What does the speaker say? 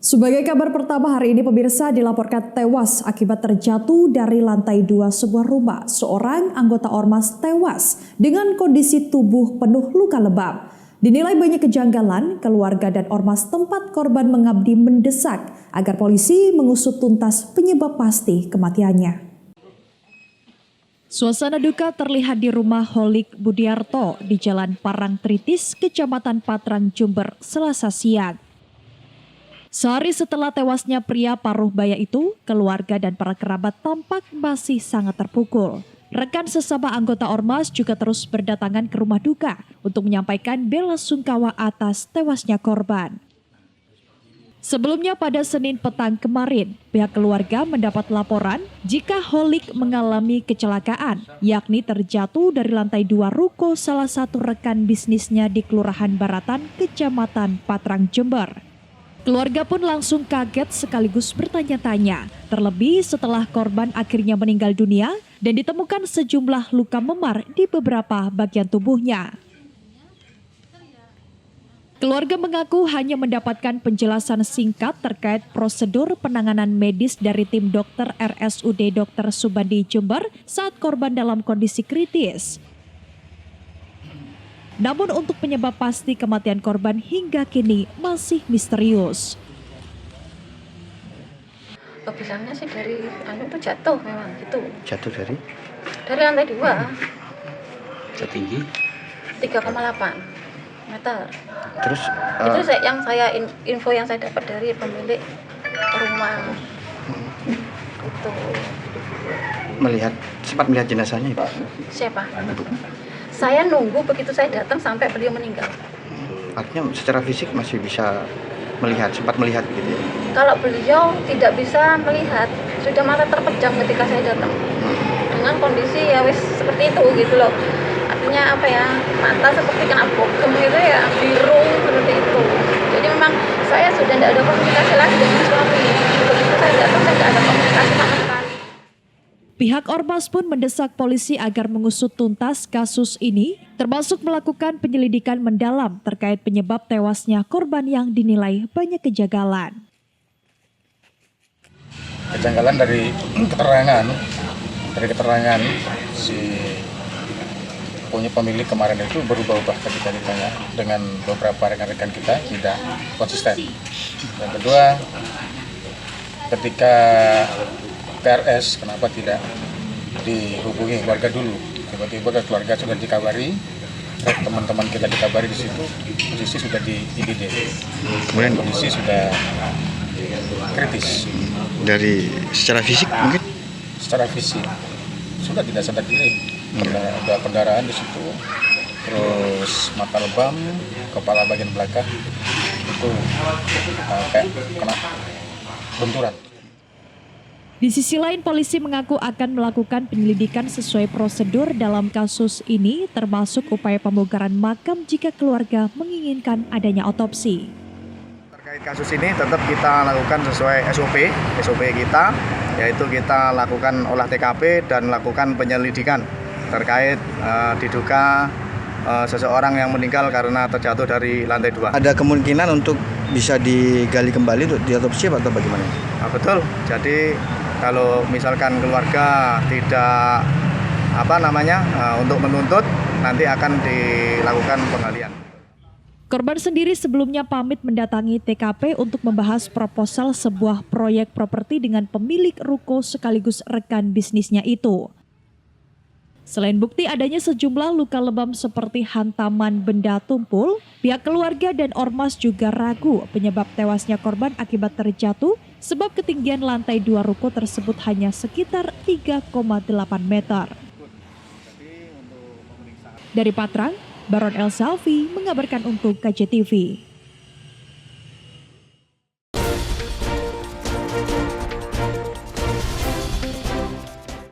Sebagai kabar pertama hari ini, pemirsa dilaporkan tewas akibat terjatuh dari lantai 2 sebuah rumah. Seorang anggota ormas tewas dengan kondisi tubuh penuh luka lebam. Dinilai banyak kejanggalan, keluarga dan ormas tempat korban mengabdi mendesak agar polisi mengusut tuntas penyebab pasti kematiannya. Suasana duka terlihat di rumah Holik Budiarto di Jalan Parangtritis, Kecamatan Patrang, Jember, Selasa siang. Sehari setelah tewasnya pria paruh baya itu, keluarga dan para kerabat tampak masih sangat terpukul. Rekan sesama anggota ormas juga terus berdatangan ke rumah duka untuk menyampaikan bela sungkawa atas tewasnya korban. Sebelumnya pada Senin petang kemarin, pihak keluarga mendapat laporan jika Holik mengalami kecelakaan, yakni terjatuh dari lantai 2 ruko salah satu rekan bisnisnya di Kelurahan Baratan, Kecamatan Patrang, Jember. Keluarga pun langsung kaget sekaligus bertanya-tanya, terlebih setelah korban akhirnya meninggal dunia dan ditemukan sejumlah luka memar di beberapa bagian tubuhnya. Keluarga mengaku hanya mendapatkan penjelasan singkat terkait prosedur penanganan medis dari tim dokter RSUD Dr. Subandi Jember saat korban dalam kondisi kritis. Namun untuk penyebab pasti kematian korban hingga kini masih misterius. Bilangnya sih dari itu jatuh memang gitu. Jatuh dari lantai 2. Setinggi 3,8 meter. Terus itu info yang saya dapat dari pemilik rumah. Itu sempat melihat jenazahnya, Ibu? Siapa? Saya nunggu begitu saya datang sampai beliau meninggal. Artinya secara fisik masih bisa sempat melihat gitu ya? Kalau beliau tidak bisa melihat, sudah mata terpejam ketika saya datang. Dengan kondisi ya wis seperti itu gitu loh. Artinya mata seperti kena bogem gitu ya, biru seperti itu. Jadi memang saya sudah tidak ada komunikasi lagi dengan suami. Begitu saya datang saya tidak ada komunikasi sama sekali. Pihak ormas pun mendesak polisi agar mengusut tuntas kasus ini, termasuk melakukan penyelidikan mendalam terkait penyebab tewasnya korban yang dinilai banyak kejanggalan. Kejanggalan dari keterangan si punya pemilik kemarin itu berubah-ubah ketika ditanya dengan beberapa rekan-rekan kita tidak konsisten. Yang kedua, ketika PRS kenapa tidak dihubungi keluarga dulu? Tiba-tiba keluarga sudah dikabari, teman-teman kita dikabari di situ, posisi sudah di IGD. Kemudian kondisi sudah kritis. Dari secara fisik mungkin? Secara fisik sudah tidak sadar diri. Ada pendarahan di situ, terus mata lebam, kepala bagian belakang itu kayak kena benturan. Di sisi lain, polisi mengaku akan melakukan penyelidikan sesuai prosedur dalam kasus ini, termasuk upaya pembongkaran makam jika keluarga menginginkan adanya otopsi. Terkait kasus ini tetap kita lakukan sesuai SOP kita, yaitu kita lakukan olah TKP dan lakukan penyelidikan terkait diduga seseorang yang meninggal karena terjatuh dari lantai 2. Ada kemungkinan untuk bisa digali kembali untuk diotopsi atau bagaimana? Betul, jadi kalau misalkan keluarga tidak untuk menuntut, nanti akan dilakukan penggalian. Korban sendiri sebelumnya pamit mendatangi TKP untuk membahas proposal sebuah proyek properti dengan pemilik ruko sekaligus rekan bisnisnya itu. Selain bukti adanya sejumlah luka lebam seperti hantaman benda tumpul, pihak keluarga dan ormas juga ragu penyebab tewasnya korban akibat terjatuh sebab ketinggian lantai 2 ruko tersebut hanya sekitar 3,8 meter. Dari Patrang, Baron El Salvi mengabarkan untuk KJTV.